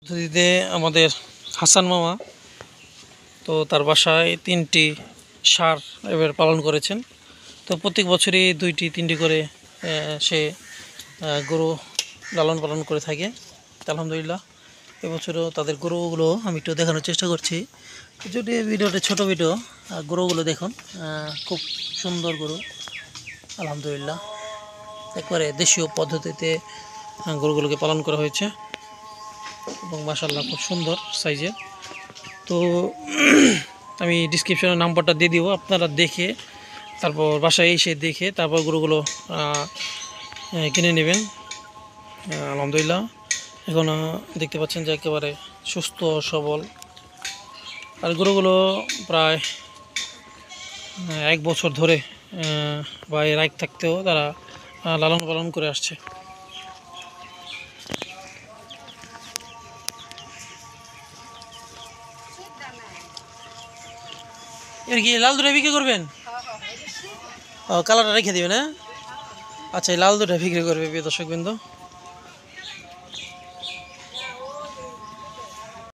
পদ্ধতিতে আমাদের হাসান মামা তো তার বাসায় 3টি ষাঁড় এবার পালন করেছেন। তো প্রত্যেক বছরই 2টি 3টি করে সে গরু লালন পালন করে থাকে। আলহামদুলিল্লাহ এবছরও তাদের গরুগুলো আমি একটু দেখানোর চেষ্টা করছি। যদি ভিডিওটা ছোট ভিডিও, গরুগুলো দেখুন, খুব সুন্দর গরু আলহামদুলিল্লাহ। একবারে দেশীয় পদ্ধতিতে গরুগুলোকে পালন করা হয়েছে এবং মাশাআল্লাহ খুব সুন্দর সাইজের। তো আমি ডিসক্রিপশনে নাম্বারটা দিয়ে দিব, আপনারা দেখে তারপর বাসায় এসে দেখে তারপর গরুগুলো কিনে নেবেন। আলহামদুলিল্লাহ এখন দেখতে পাচ্ছেন যে একেবারে সুস্থ সবল। আর গরুগুলো প্রায় 1 বছর ধরে বা এর আগে থাকতেও তারা লালন পালন করে আসছে। এর কি লাল দুটা বিক্রি করবেন? ও, কালারটা রেখে দিবেন। হ্যাঁ, আচ্ছা, এই লাল দুটা বিক্রি করবে প্রিয় দর্শকবৃন্দ।